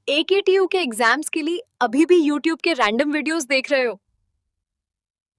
AKTU के exams के लिए अभी भी YouTube के रैंडम वीडियोस देख रहे हो?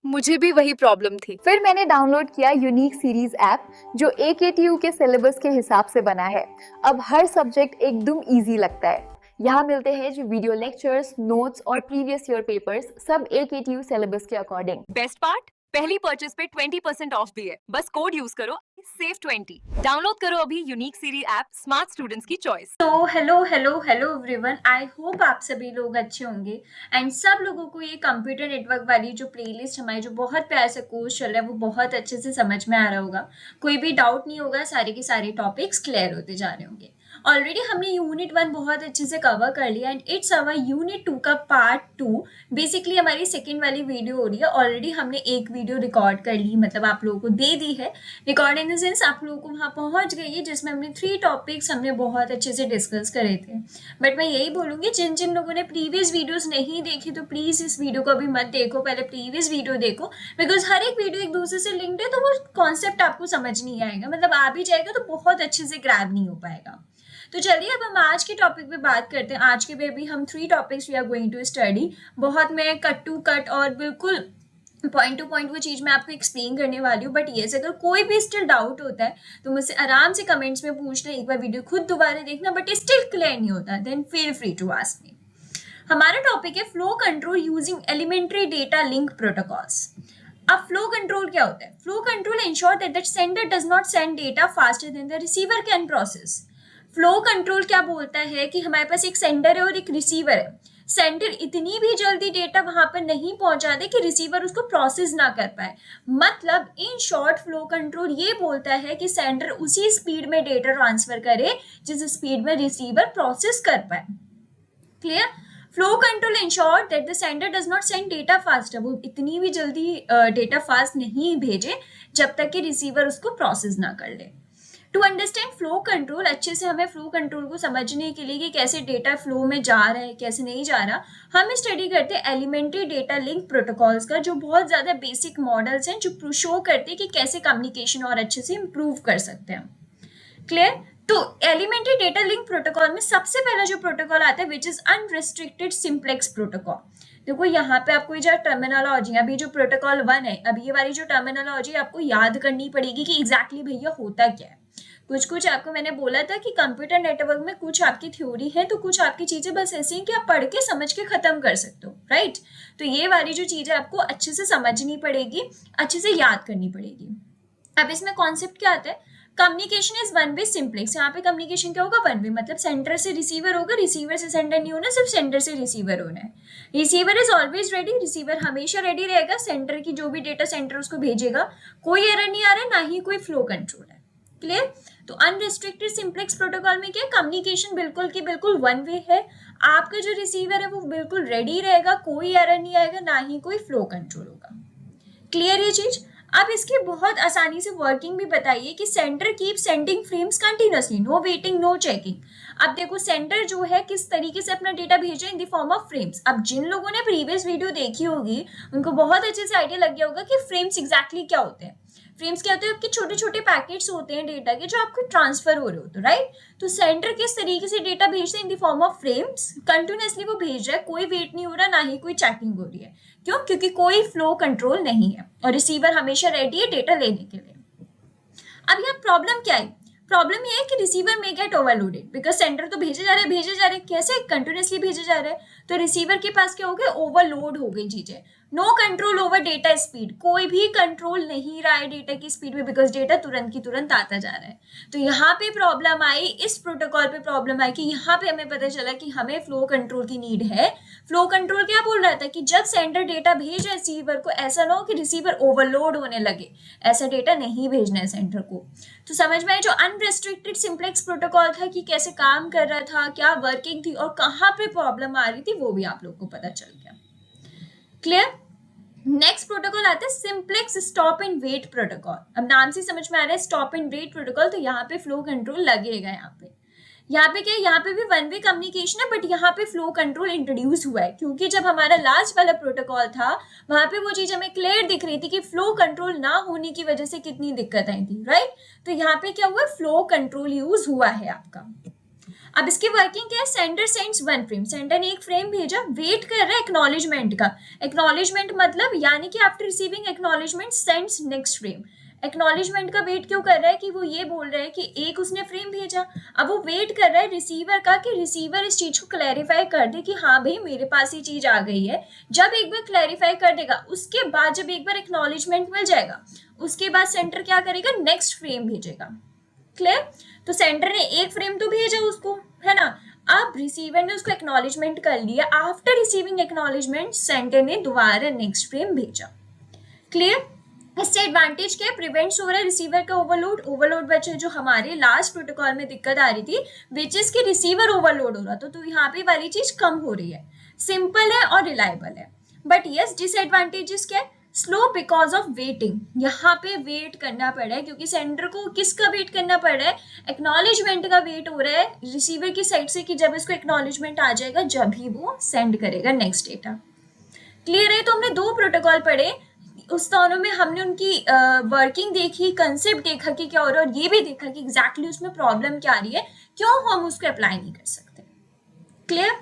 मुझे भी वही प्रॉब्लम थी। फिर मैंने डाउनलोड किया यूनिक सीरीज ऐप जो AKTU के सिलेबस के हिसाब से बना है। अब हर सब्जेक्ट एकदम इजी लगता है। यहाँ मिलते हैं जो वीडियो लेक्चर्स, नोट्स और प्रीवियस ईयर पेपर्स, सब AKTU सिलेबस के अकॉर्डिंग। बेस्ट पार्ट, पहली परचेज पे 20% ऑफ भी है। बस कोड यूज करो SAVE20। डाउनलोड करो अभी unique series app, smart students की चॉइस। तो hello hello hello everyone, I hope आप सभी लोग अच्छे होंगे एंड सब लोगों को ये कंप्यूटर नेटवर्क वाली जो प्लेलिस्ट हमारी जो बहुत प्यार से कोर्स चल रहा है वो बहुत अच्छे से समझ में आ रहा होगा। कोई भी डाउट नहीं होगा, सारे के सारे टॉपिक्स क्लियर होते जा रहे होंगे। ऑलरेडी हमने यूनिट 1 बहुत अच्छे से कवर कर लिया एंड इट्स अवर यूनिट 2 का पार्ट 2। बेसिकली हमारी सेकेंड वाली वीडियो हो रही है। ऑलरेडी हमने एक वीडियो रिकॉर्ड कर ली, मतलब आप लोगों को दे दी है। रिकॉर्ड इन द सेंस आप लोगों को वहाँ पहुँच गई है, जिसमें हमने 3 टॉपिक्स हमने बहुत अच्छे से डिस्कस करे थे। बट मैं यही बोलूँगी, जिन जिन लोगों ने प्रीवियस वीडियोज़ नहीं देखी तो प्लीज़ इस वीडियो को अभी मत देखो, पहले प्रीवियस वीडियो देखो। बिकॉज हर एक वीडियो एक दूसरे से लिंक्ड है, तो वो कॉन्सेप्ट आपको समझ नहीं आएगा, मतलब आ भी जाएगा तो बहुत अच्छे से ग्रैब नहीं हो पाएगा। तो चलिए अब हम आज के टॉपिक पे बात करते हैं। आज के पे भी हम 3 topics we are going to study. बहुत मैं कट टू कट और बिल्कुल पॉइंट टू पॉइंट वो चीज़ मैं आपको एक्सप्लेन करने वाली हूँ। बट येस, अगर कोई भी स्टिल डाउट होता है तो मुझसे आराम से कमेंट्स में पूछना, एक बार वीडियो खुद दोबारा देखना, बट स्टिल क्लियर नहीं होता then feel free to ask me. हमारा टॉपिक है flow control using elementary data link protocols. अब फ्लो कंट्रोल क्या होता है? Flow control ensure that the sender does not send data faster than the receiver can process. Flow control क्या बोलता है कि हमारे पास एक सेंडर है और एक रिसीवर है। सेंडर इतनी भी जल्दी डेटा वहां पर नहीं पहुंचा दे कि रिसीवर उसको प्रोसेस ना कर पाए। मतलब इन शॉर्ट फ्लो कंट्रोल ये बोलता है कि सेंडर उसी स्पीड में डेटा ट्रांसफर करे जिस स्पीड में रिसीवर प्रोसेस कर पाए। Clear? Flow control ensure that the sender does not send data fast. वो इतनी भी जल्दी डेटा फास्ट नहीं भेजे जब तक कि रिसीवर उसको प्रोसेस ना कर ले। टू अंडरस्टैंड फ्लो कंट्रोल, अच्छे से हमें फ्लो कंट्रोल को समझने के लिए कि कैसे डेटा फ्लो में जा रहा है कैसे नहीं जा रहा, हम स्टडी करते हैं एलिमेंट्री डेटा लिंक प्रोटोकॉल्स का, जो बहुत ज़्यादा बेसिक मॉडल्स हैं जो शो करते हैं कि कैसे कम्युनिकेशन और अच्छे से इम्प्रूव कर सकते हैं। क्लियर? तो एलिमेंट्री डेटा लिंक प्रोटोकॉल में सबसे पहला जो प्रोटोकॉल आता है which is unrestricted simplex protocol. देखो यहाँ पे आपको ये जो टर्मिनोलॉजी, अभी जो प्रोटोकॉल 1 है, अभी ये वाली जो टर्मिनोलॉजी आपको याद करनी पड़ेगी कि एग्जैक्टली भैया होता क्या है। कुछ कुछ आपको मैंने बोला था कि कंप्यूटर नेटवर्क में कुछ आपकी थ्योरी है तो कुछ आपकी चीजें बस ऐसी हैं कि आप पढ़ के समझ के खत्म कर सकते हो, राइट? तो ये वाली जो चीजें आपको अच्छे से समझनी पड़ेगी, अच्छे से याद करनी पड़ेगी। अब इसमें कॉन्सेप्ट क्या आता है? Communication is one way simplex. यहाँ पे कम्युनिकेशन क्या होगा? वन वे, मतलब सेंटर से रिसीवर होगा, रिसीवर से सेंडर नहीं होना, सिर्फ सेंडर से रिसीवर होना है। Receiver is always ready, receiver हमेशा रेडी रहेगा। सेंटर की जो भी डेटा सेंटर उसको भेजेगा, कोई एरर नहीं आ रहा है, ना ही कोई फ्लो कंट्रोल है। क्लियर? तो अनरिस्ट्रिक्टेड सिंप्लेक्स प्रोटोकॉल में क्या, कम्युनिकेशन बिल्कुल की बिल्कुल वन वे है। आपका जो रिसीवर है वो बिल्कुल रेडी रहेगा, कोई एरर नहीं आएगा, ना ही कोई फ्लो कंट्रोल होगा। क्लियर ये चीज? अब इसकी बहुत आसानी से वर्किंग भी बताइए कि sender keep sending frames continuously, no waiting no checking. अब देखो सेंडर जो है किस तरीके से अपना डेटा भेज रहे हैं in the form of frames. अब जिन लोगों ने प्रीवियस वीडियो देखी होगी उनको बहुत अच्छे से आइडिया लग गया होगा कि फ्रेम्स एग्जैक्टली क्या होते हैं। फ्रेम्स क्या होते हैं? आपके छोटे छोटे पैकेट्स होते हैं डेटा के जो आपको ट्रांसफर हो रहे होते हैं, राइट? तो सेंडर किस तरीके से डेटा भेजते हैं in the form of frames, continuously वो भेज रहा है, कोई वेट नहीं हो रहा, ना ही कोई चेकिंग हो रही है। क्यों? क्योंकि कोई फ्लो कंट्रोल नहीं है और रिसीवर हमेशा रेडी है डेटा लेने के लिए। अब यहाँ प्रॉब्लम क्या है? प्रॉब्लम ये है कि रिसीवर में गेट ओवरलोडेड, बिकॉज सेंडर तो भेजे जा रहे हैं, कैसे? कंटिन्यूअसली भेजे जा रहे हैं, तो रिसीवर के पास क्या हो गया? ओवरलोड हो गई चीजें। No control over data speed, कोई भी कंट्रोल नहीं रहा है डेटा की स्पीड में, बिकॉज डेटा तुरंत की तुरंत आता जा रहा है। तो यहाँ पे प्रॉब्लम आई, इस प्रोटोकॉल पे प्रॉब्लम आई कि यहाँ पे हमें पता चला कि हमें फ्लो कंट्रोल की नीड है। फ्लो कंट्रोल क्या बोल रहा था कि जब सेंडर डेटा भेजे रिसीवर को, ऐसा ना हो कि रिसीवर ओवरलोड होने लगे, ऐसा डेटा नहीं भेजना है सेंडर को। तो समझ में आए जो अनरिस्ट्रिक्टेड सिंप्लेक्स प्रोटोकॉल था कि कैसे काम कर रहा था, क्या वर्किंग थी और कहाँ पे प्रॉब्लम आ रही थी, वो भी आप लोग को पता चल गया। क्लियर? नेक्स्ट प्रोटोकॉल आता है simplex stop and wait protocol. अब नाम से समझ में आ रहा है स्टॉप एंड वेट प्रोटोकॉल, तो यहाँ पे फ्लो कंट्रोल लगेगा। यहाँ पे क्या है? यहाँ पे भी वन वे कम्युनिकेशन है, बट यहाँ पे फ्लो कंट्रोल इंट्रोड्यूस हुआ है क्योंकि जब हमारा लास्ट वाला प्रोटोकॉल था वहां पे वो चीज हमें क्लियर दिख रही थी कि फ्लो कंट्रोल ना होने की वजह से कितनी दिक्कत आई थी, राइट? तो यहाँ पे क्या हुआ? फ्लो कंट्रोल यूज हुआ है आपका। अब इसकी वर्किंग क्या है, sender sends one frame, sender ने एक फ्रेम भेजा, वेट कर रहा है एक्नॉलेजमेंट का। एक्नॉलेजमेंट मतलब यानी कि after receiving acknowledgement sends next frame. Acknowledgement का वेट क्यों कर रहा है कि वो ये बोल रहा है कि एक उसने फ्रेम भेजा, अब वो वेट कर रहा है रिसीवर का कि रिसीवर इस चीज को क्लैरिफाई कर दे कि हाँ भाई मेरे पास ये चीज आ गई है। जब एक बार क्लैरिफाई कर देगा उसके बाद जब एक बार एक्नॉलेजमेंट मिल जाएगा उसके बाद सेंटर क्या करेगा, नेक्स्ट फ्रेम भेजेगा। क्लियर? तो सेंटर ने एक फ्रेम तो भेजा उसको, है ना, अब रिसीवर ने उसको एक्नॉलेजमेंट कर लिया, आफ्टर रिसीविंग एक्नॉलेजमेंट सेंटर ने दोबारा नेक्स्ट फ्रेम भेजा। क्लियर? इससे एडवांटेज क्या है, प्रिवेंट्स हो रहा है रिसीवर का ओवरलोड। ओवरलोड बचे जो हमारे लास्ट प्रोटोकॉल में दिक्कत आ रही थी, विच इज कि रिसीवर ओवरलोड हो रहा था, तो यहाँ पे वाली चीज कम हो रही है, सिंपल है और रिलायबल है। बट यस डिसएडवांटेजेस क्या है, स्लो बिकॉज ऑफ वेटिंग, यहाँ पे वेट करना पड़ रहा है क्योंकि सेंडर को किसका वेट करना पड़ रहा है, एक्नॉलेजमेंट का वेट हो रहा है रिसीवर की साइड से कि जब इसको एक्नॉलेजमेंट आ जाएगा जब ही वो सेंड करेगा नेक्स्ट डेटा। क्लियर है? तो हमने दो प्रोटोकॉल पढ़े, उस दोनों में हमने उनकी वर्किंग देखी, कंसेप्ट देखा कि क्या हो रहा है और ये भी देखा कि एग्जैक्टली उसमें प्रॉब्लम क्या आ रही है, क्यों हम उसको अप्लाई नहीं कर सकते। क्लियर?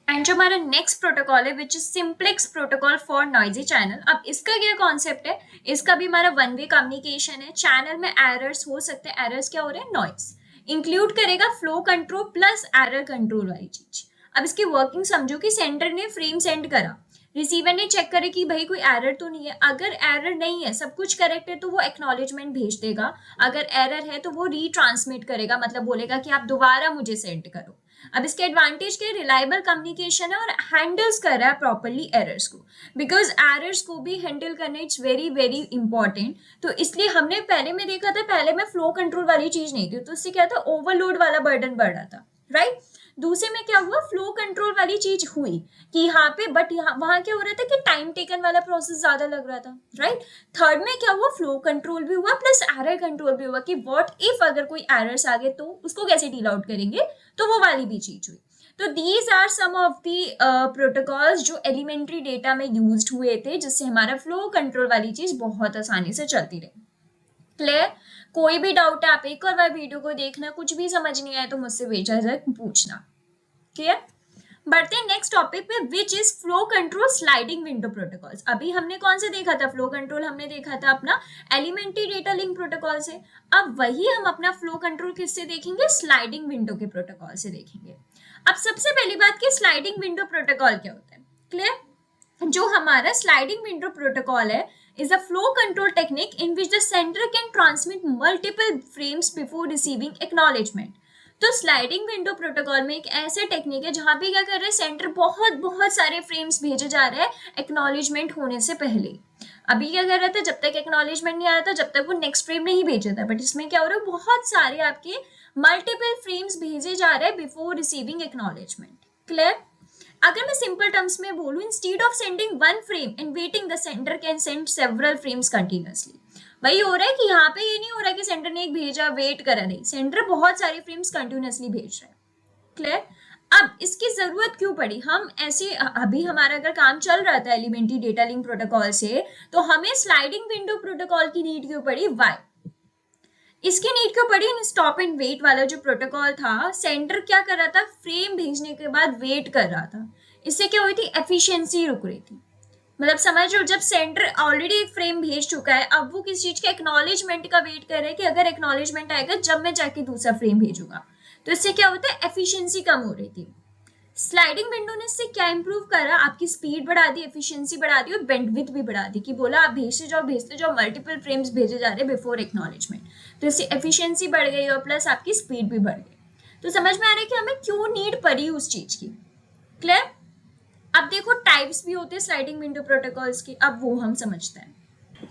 एंड जो हमारा नेक्स्ट प्रोटोकॉल है which is simplex protocol for noisy channel. अब इसका क्या कॉन्सेप्ट है, इसका भी हमारा वन वे कम्युनिकेशन है, चैनल में एरर्स हो सकते हैं, एरर्स क्या हो रहे हैं, नॉइज इंक्लूड करेगा, flow control plus error control वाली चीज। अब इसकी वर्किंग समझो कि सेंडर ने फ्रेम सेंड करा, रिसीवर ने चेक करे कि भाई कोई एरर तो नहीं है, अगर एरर नहीं है सब कुछ करेक्ट है तो वो एक्नॉलेजमेंट भेज देगा, अगर एरर है तो वो रीट्रांसमिट करेगा, मतलब बोलेगा कि आप दोबारा मुझे सेंड करो। अब इसके एडवांटेज के रिलायबल कम्युनिकेशन है और हैंडल्स कर रहा है प्रॉपरली एरर्स को, बिकॉज एरर्स को भी हैंडल करना इट्स वेरी वेरी इंपॉर्टेंट। तो इसलिए हमने पहले में देखा था, पहले में फ्लो कंट्रोल वाली चीज नहीं थी, तो इससे क्या था, ओवरलोड वाला बर्डन बढ़ रहा था, राइट। दूसरे में क्या हुआ, फ्लो कंट्रोल वाली चीज हुई कि यहाँ पे, बट यहाँ वहां क्या हो रहा था कि टाइम टेकन वाला प्रोसेस ज्यादा लग रहा था, राइट। थर्ड में क्या हुआ, फ्लो कंट्रोल भी हुआ प्लस एरर कंट्रोल भी हुआ कि व्हाट इफ अगर कोई एरर्स आ गए तो उसको कैसे डील आउट करेंगे, तो वो वाली भी चीज हुई। तो these are some of the protocols जो एलिमेंट्री डेटा में यूज्ड हुए थे, जिससे हमारा फ्लो कंट्रोल वाली चीज बहुत आसानी से चलती रही। क्लियर? कोई भी डाउट है आप एक और बार वीडियो को देखना, कुछ भी समझ नहीं आए तो मुझसे बेझिझक पूछना। क्लियर? बढ़ते हैं नेक्स्ट टॉपिक पे which is flow control sliding window protocols. अभी हमने कौन से देखा था, फ्लो कंट्रोल हमने देखा था अपना एलिमेंट्री डेटा लिंक प्रोटोकॉल से। अब वही हम अपना फ्लो कंट्रोल किससे देखेंगे, स्लाइडिंग विंडो के प्रोटोकॉल से देखेंगे। अब सबसे पहली बात की स्लाइडिंग विंडो प्रोटोकॉल क्या होता है। क्लियर? जो हमारा स्लाइडिंग विंडो प्रोटोकॉल है is a flow control technique in which the sender can transmit multiple frames before receiving acknowledgement। तो स्लाइडिंग विंडो प्रोटोकॉल में एक ऐसा टेक्निक है जहां पे क्या कर रहे हैं, सेंटर बहुत बहुत सारे फ्रेम्स भेजे जा रहे हैं एक्नॉलेजमेंट होने से पहले। अभी क्या कर रहा था, जब तक एक्नॉलेजमेंट नहीं आया था जब तक वो नेक्स्ट फ्रेम नहीं भेजा था, बट इसमें क्या हो रहा है, बहुत सारे आपके मल्टीपल फ्रेम्स भेजे जा रहे हैं बिफोर रिसीविंग एक्नॉलेजमेंट। क्लियर? अगर मैं सिंपल टर्म्स में बोलूं, instead of sending one frame and waiting, the sender can send several frames continuously. वही हो रहा है कि यहाँ पे ये नहीं हो रहा है कि सेंडर ने एक भेजा वेट करा, नहीं, सेंडर बहुत सारे फ्रेम्स कंटिन्यूअसली भेज रहा है। क्लियर? अब इसकी जरूरत क्यों पड़ी, हम ऐसे अभी हमारा अगर काम चल रहा था एलिमेंट्री डेटा लिंक प्रोटोकॉल से, तो हमें स्लाइडिंग विंडो प्रोटोकॉल की नीड क्यों पड़ी, वाई इसकी नीड क्यों पड़ी। स्टॉप एंड वेट वाला जो प्रोटोकॉल था, सेंडर क्या कर रहा था, फ्रेम भेजने के बाद वेट कर रहा था, इससे क्या हुई थी, एफिशिएंसी रुक रही थी। मतलब समझ लो, जब सेंडर ऑलरेडी एक फ्रेम भेज चुका है, अब वो किस चीज के एक्नॉलेजमेंट का वेट कर रहे हैं कि अगर एक्नॉलेजमेंट आएगा जब मैं जाके दूसरा फ्रेम भेजूंगा, तो इससे क्या होता है, एफिशिएंसी कम हो रही थी। स्लाइडिंग विंडो ने इससे क्या इंप्रूव करा, आपकी स्पीड बढ़ा दी, एफिशिएंसी बढ़ा दी और बैंडविड्थ भी बढ़ा दी, कि बोला आप भेजते जाओ मल्टीपल फ्रेम्स भेजे जा रहे हैं बिफोर एक्नॉलेजमेंट, तो इससे एफिशिएंसी बढ़ गई और प्लस आपकी स्पीड भी बढ़ गई। तो समझ में आ रहा है कि हमें क्यों नीड पड़ी उस चीज की। क्लियर? अब देखो टाइप्स भी होते हैं स्लाइडिंग विंडो प्रोटोकॉल्स के, अब वो हम समझते हैं।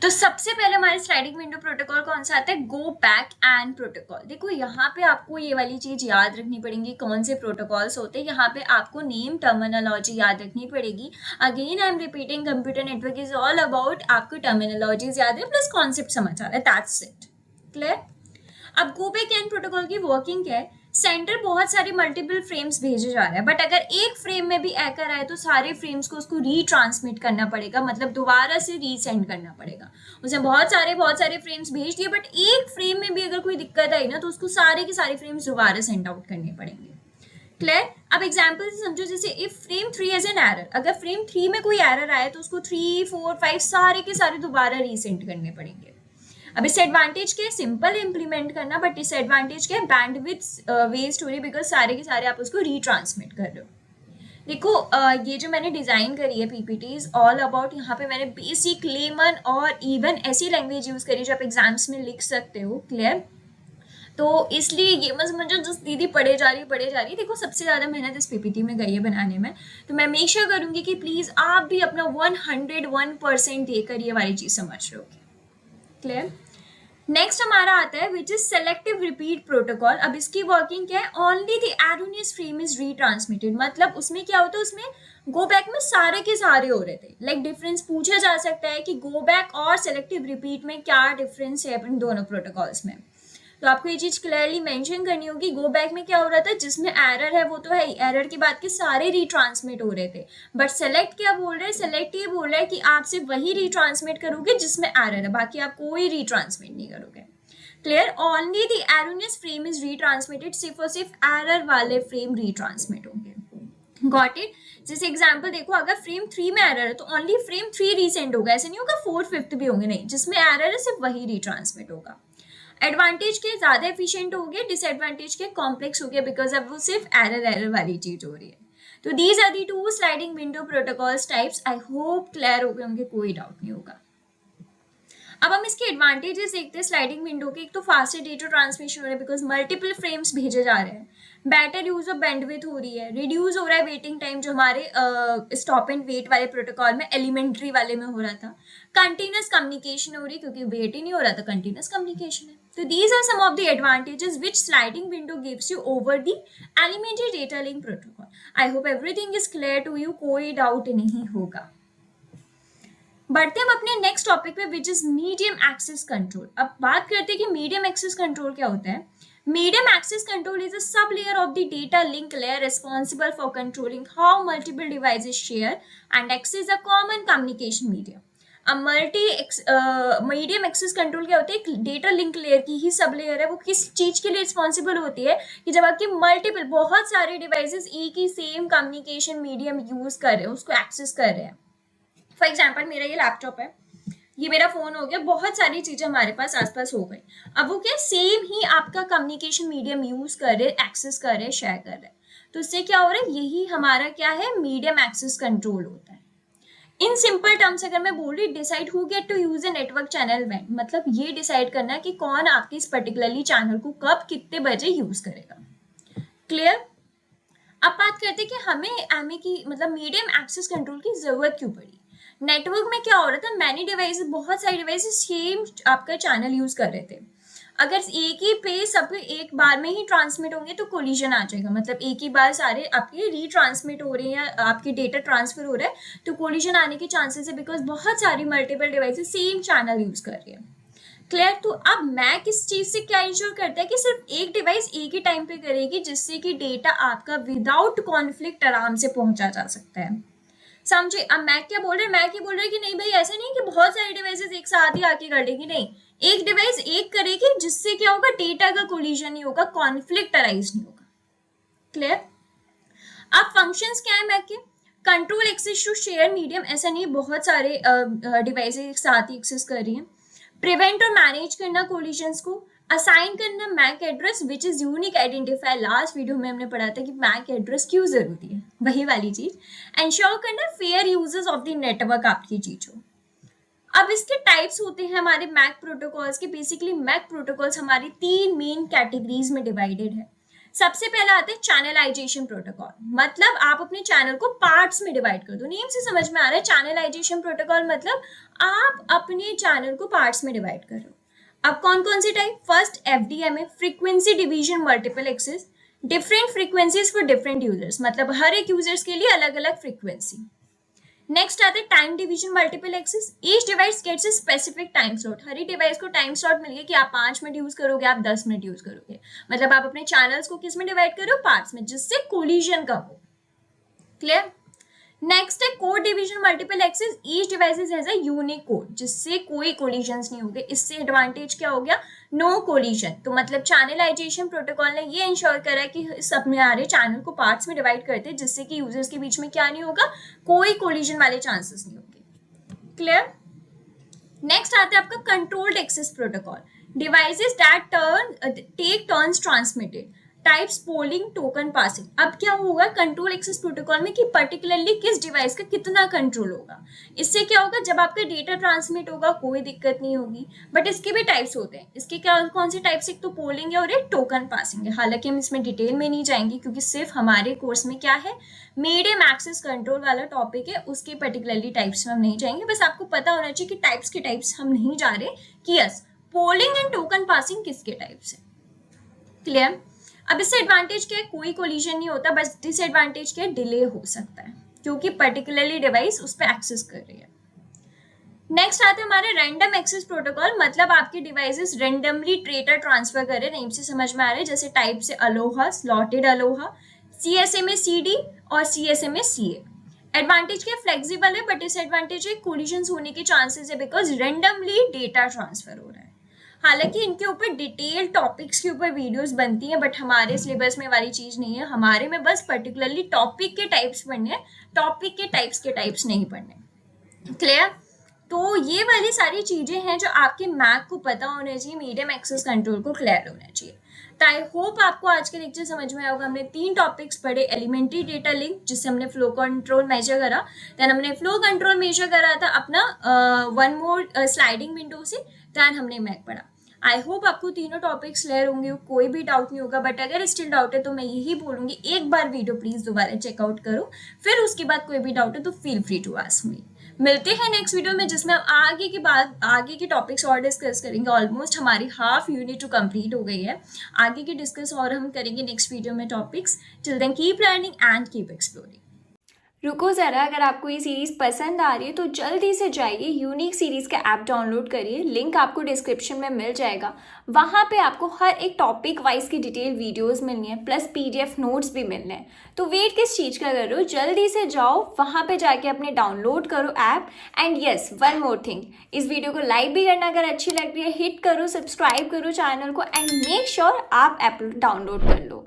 तो सबसे पहले हमारे स्लाइडिंग विंडो प्रोटोकॉल कौन सा आता है, गो बैक एंड प्रोटोकॉल। देखो यहाँ पे आपको ये वाली चीज याद रखनी पड़ेगी, कौन से प्रोटोकॉल्स होते हैं, यहाँ पे आपको नेम टर्मिनोलॉजी याद रखनी पड़ेगी। Again I am repeating, computer network is all about आपको टर्मिनोलॉजीज याद है प्लस कॉन्सेप्ट समझ आ रहा है, दैट्स इट। क्लियर? अब गो बैक एंड प्रोटोकॉल की वर्किंग क्या है, सेंटर बहुत सारे मल्टीपल फ्रेम्स भेजे जा रहे हैं, बट अगर एक फ्रेम में भी एरर आए तो सारे फ्रेम्स को उसको रीट्रांसमिट करना पड़ेगा, मतलब दोबारा से रीसेंड करना पड़ेगा। उसने बहुत सारे फ्रेम्स भेज दिए, बट एक फ्रेम में भी अगर कोई दिक्कत आई ना तो उसको सारे के सारे फ्रेम्स दोबारा सेंड आउट करने पड़ेंगे। क्लियर। अब एग्जाम्पल से समझो, जैसे if frame 3 has an error, अगर फ्रेम 3 में कोई एरर आए तो उसको 3, 4, 5 सारे के सारे दोबारा रीसेंड करने पड़ेंगे। अब इससे एडवांटेज क्या है, सिंपल इंप्लीमेंट करना, बट डिसएडवांटेज क्या है, बैंडविड्थ वेस्ट हो रही है बिकॉज सारे के सारे आप उसको रीट्रांसमिट कर रहे हो। देखो ये जो मैंने डिजाइन करी है पीपीटी इज ऑल अबाउट, यहाँ पे मैंने बेसिक लेमन और इवन ऐसी लैंग्वेज यूज करी जो आप एग्जाम्स में लिख सकते हो। क्लियर। तो इसलिए ये मत समझो जिस दीदी पढ़े जा रही, देखो सबसे ज़्यादा मेहनत इस पीपीटी में गई है बनाने में, तो मैं हमेशा करूँगी कि प्लीज़ आप भी अपना 101% देकर ये वाली चीज़ समझ रहे हो। क्लियर। नेक्स्ट हमारा आता है which is selective repeat protocol. अब इसकी वर्किंग क्या है, only the erroneous frame is retransmitted, मतलब उसमें क्या होता है, उसमें गो बैक में सारे के सारे हो रहे थे। लाइक डिफरेंस पूछा जा सकता है कि गो बैक और सेलेक्टिव रिपीट में क्या डिफरेंस है इन दोनों प्रोटोकॉल्स में। तो आपको ये चीज क्लियरली मेंशन करनी होगी। गो बैक में क्या हो रहा था, जिसमें एरर है वो तो है, एरर के बाद के सारे रीट्रांसमिट हो रहे थे, बट सेलेक्ट क्या बोल रहे हैं, सेलेक्ट ये बोल रहा है कि आप सिर्फ वही रीट्रांसमिट करोगे जिसमें एरर है, बाकी आप कोई रीट्रांसमिट नहीं करोगे। Clear. Only the erroneous frame is retransmitted, सिर्फ और सिर्फ एरर वाले फ्रेम रीट्रांसमिट होंगे। Got it. जैसे एग्जाम्पल देखो, अगर फ्रेम 3 में एरर है तो ओनली फ्रेम 3 रीसेंड होगा, ऐसे नहीं होगा 4, 5 भी होंगे, नहीं, जिसमें एरर है सिर्फ वही रीट्रांसमिट होगा। एडवांटेज के ज्यादा एफिशिएंट हो गया, डिसएडवांटेज के कॉम्प्लेक्स हो गया बिकॉज अब वो सिर्फ एरर वाली चीज हो रही है। तो these are the 2 sliding window protocols types. I hope clear हो गए होंगे, कोई डाउट नहीं होगा। अब हम इसके एडवांटेजेस देखते हैं स्लाइडिंग विंडो के। एक तो फास्टर डेटा ट्रांसमिशन हो रहा है बिकॉज मल्टीपल फ्रेम्स भेजे जा रहे हैं, बेटर यूज ऑफ बैंडविड्थ हो रही है, रिड्यूस हो रहा है वेटिंग टाइम जो हमारे स्टॉप एंड वेट वाले प्रोटोकॉल में, एलिमेंट्री वाले में हो रहा था। कंटिन्यूअस कम्युनिकेशन हो रही है क्योंकि वेट ही नहीं हो रहा था, कंटिन्यूअस कम्युनिकेशन है। तो these are some of the advantages which sliding window gives you over the elementary data link protocol. I hope everything is clear to you, कोई डाउट नहीं होगा। बढ़ते हम अपने नेक्स्ट टॉपिक पे which is medium access control. अब बात करते हैं कि मीडियम एक्सेस कंट्रोल क्या होता है। Medium access control is a sub-layer of the data link layer responsible for controlling how multiple devices share and access a common communication medium. अब medium access control क्या होता है, एक डेटा लिंक लेयर की ही sub layer है। वो किस चीज के लिए रिस्पॉन्सिबल होती है कि जब आपके मल्टीपल बहुत सारे डिवाइसेस एक ही सेम कम्युनिकेशन मीडियम यूज कर रहे हैं, उसको एक्सेस कर रहे हैं। फॉर एग्जाम्पल मेरा ये लैपटॉप है, ये मेरा फोन हो गया, बहुत सारी चीजें हमारे पास आसपास हो गई। अब वो क्या सेम ही आपका कम्युनिकेशन मीडियम यूज कर रहे, एक्सेस कर रहे, शेयर कर रहे, तो इससे क्या हो रहा है, यही हमारा क्या है, मीडियम एक्सेस कंट्रोल होता है। इन सिंपल टर्म्स अगर मैं बोल रही, decide who gets to use a network channel when, मतलब ये डिसाइड करना है कि कौन आपके इस पर्टिकुलरली चैनल को कब कितने बजे यूज करेगा। क्लियर। अब बात करते हैं कि हमें एमए की मतलब मीडियम एक्सेस कंट्रोल की जरूरत क्यों पड़ी। नेटवर्क में क्या हो रहा था, मैनी डिवाइसेस, बहुत सारे डिवाइसेस सेम आपका चैनल यूज कर रहे थे। अगर एक ही पे सब एक बार में ही ट्रांसमिट होंगे तो कोलिजन आ जाएगा, मतलब एक ही बार सारे आपके रीट्रांसमिट हो रहे हैं, आपके डेटा ट्रांसफर हो रहा है, तो कोलिजन आने के चांसेस है बिकॉज बहुत सारी multiple devices same channel use कर रही है। क्लियर। तो अब मैक इस चीज से क्या इंश्योर करता है कि सिर्फ एक डिवाइस एक ही टाइम पे करेगी, जिससे कि डेटा आपका विदाउट कॉन्फ्लिक्ट आराम से पहुंचा जा सकता है। समझे। अब मैक क्या बोल रहे हैं, मैक ये बोल रहे हैं कि नहीं भाई ऐसा नहीं कि बहुत सारे डिवाइसेस एक साथ ही आके कर लेगी, नहीं, एक डिवाइस एक करेगी, जिससे क्या होगा, डेटा का कोलिजन नहीं होगा, कॉन्फ्लिक्ट अराइज नहीं होगा। क्लियर। अब फंक्शंस क्या है मैक के, control access to share medium, ऐसा नहीं बहुत सारे डिवाइसेस एक साथ ही एक्सेस कर रही हैं। प्रिवेंट और मैनेज करना कोलिजन्स को, असाइन करना MAC address which is unique identifier, last video में हमने पढ़ा था कि मैक एड्रेस क्यों जरूरी है, वही वाली चीज। एंश्योर करना fair uses of the network आपकी चीज हो। अब इसके टाइप्स होते हैं हमारे मैक प्रोटोकॉल्स के। बेसिकली मैक प्रोटोकॉल्स हमारी 3 मेन कैटेगरीज में डिवाइडेड है। सबसे पहला आता है चैनलाइजेशन प्रोटोकॉल, मतलब आप अपने चैनल को पार्ट्स में डिवाइड कर दो। नेम से समझ में आ रहा है, चैनलाइजेशन प्रोटोकॉल मतलब आप अपने चैनल को पार्ट्स में डिवाइड कर रहे हो। अब कौन कौन सी type, first FDMA, frequency division multiple access, different frequencies for different users, मतलब हर एक यूजर्स के लिए अलग अलग फ्रीक्वेंसी। नेक्स्ट आता है time division multiple access, each device gets a specific time slot, हर एक डिवाइस को टाइम स्लॉट मिल गया कि आप 5 मिनट यूज करोगे, आप 10 मिनट यूज करोगे, मतलब आप अपने चैनल्स को किस में डिवाइड कर रहे हो, पार्ट्स में, जिससे कोलिजन कम हो। क्लियर। नेक्स्ट है code division multiple access, each device has a unique code, जिससे कोई कोलिजन्स नहीं होंगे। इससे एडवांटेज क्या हो गया, नो कोलिजन, तो मतलब चैनलाइजेशन प्रोटोकॉल ने ये इंश्योर करा कि हमारे चैनल को पार्ट्स में डिवाइड करते हैं जिससे कि यूजर्स के बीच में क्या नहीं होगा, कोई कोलिजन वाले चांसेस नहीं होंगे। क्लियर। नेक्स्ट आता है आपका controlled access protocol, devices that take turns transmitted, types polling token passing. अब क्या होगा कंट्रोल एक्सेस प्रोटोकॉल में कि पर्टिकुलरली किस डिवाइस का कितना कंट्रोल होगा। इससे क्या होगा, जब आपका डेटा ट्रांसमिट होगा कोई दिक्कत नहीं होगी। बट इसके भी टाइप्स होते हैं, इसके क्या कौन से टाइप्स, एक तो पोलिंग है और एक टोकन पासिंग है। हालांकि हम इसमें डिटेल में नहीं जाएंगे क्योंकि सिर्फ हमारे कोर्स में क्या है, मीडियम एक्सेस कंट्रोल वाला टॉपिक है, उसके पर्टिकुलरली टाइप्स में हम नहीं जाएंगे। बस आपको पता होना चाहिए कि टाइप्स के टाइप्स हम नहीं जा रहे कि yes polling and token passing किसके टाइप्स है। क्लियर। अब इससे एडवांटेज क्या है, कोई कोलिजन नहीं होता, बस डिसएडवांटेज क्या है, डिले हो सकता है क्योंकि पर्टिकुलरली डिवाइस उस पर एक्सेस कर रही है। नेक्स्ट आते हैं हमारे रैंडम एक्सेस प्रोटोकॉल, मतलब आपके डिवाइसेस रैंडमली डेटा ट्रांसफर कर रहे हैं, नेम से समझ में आ रहे हैं। जैसे टाइप से Aloha, slotted Aloha, CSMA CD और सीएसएमए सीए। एडवांटेज क्या, फ्लेक्सिबल है, बट डिसएडवांटेज है कोलिजन होने के चांसेस है बिकॉज रैंडमली डेटा ट्रांसफर हो रहा है। हालांकि इनके ऊपर डिटेल टॉपिक्स के ऊपर वीडियोस बनती हैं, बट हमारे सिलेबस में वाली चीज नहीं है। हमारे में बस पर्टिकुलरली टॉपिक के टाइप्स पढ़ने हैं, टॉपिक के टाइप्स नहीं पढ़ने। क्लियर। तो ये वाली सारी चीजें हैं जो आपके मैक को पता होना चाहिए, मीडियम एक्सेस कंट्रोल को क्लियर होना चाहिए। तो आई होप आपको आज के लेक्चर समझ में आएगा। हमने 3 टॉपिक्स पढ़े, एलिमेंट्री डेटा लिंक जिससे हमने फ्लो कंट्रोल मेजर करा, देन हमने फ्लो कंट्रोल मेजर करा था अपना वन मोर स्लाइडिंग विंडो से, देन हमने मैक पढ़ा। आई होप आपको तीनों टॉपिक्स क्लियर होंगे, कोई भी डाउट नहीं होगा। बट अगर स्टिल डाउट है तो मैं यही बोलूँगी एक बार वीडियो प्लीज़ दोबारा चेकआउट करो, फिर उसके बाद कोई भी डाउट है तो feel free to ask me. मिलते हैं नेक्स्ट वीडियो में जिसमें हम आगे के टॉपिक्स और डिस्कस करेंगे। ऑलमोस्ट हमारी हाफ यूनिट टू कंप्लीट हो गई है, आगे की डिस्कस और हम करेंगे नेक्स्ट वीडियो में topics. Till then keep learning and keep exploring. रुको ज़रा, अगर आपको ये सीरीज़ पसंद आ रही है तो जल्दी से जाइए यूनिक सीरीज़ का ऐप डाउनलोड करिए, लिंक आपको डिस्क्रिप्शन में मिल जाएगा। वहाँ पे आपको हर एक टॉपिक वाइज की डिटेल वीडियोस मिलनी है, प्लस पीडीएफ नोट्स भी मिलने हैं। तो वेट किस चीज़ का कर रहे हो, जल्दी से जाओ वहाँ पे जाके अपने डाउनलोड करो app. And yes, one more thing, इस वीडियो को लाइक भी करना अगर अच्छी लग रही है, हिट करो, सब्सक्राइब करो चैनल को एंड मेक श्योर आप ऐप डाउनलोड कर लो।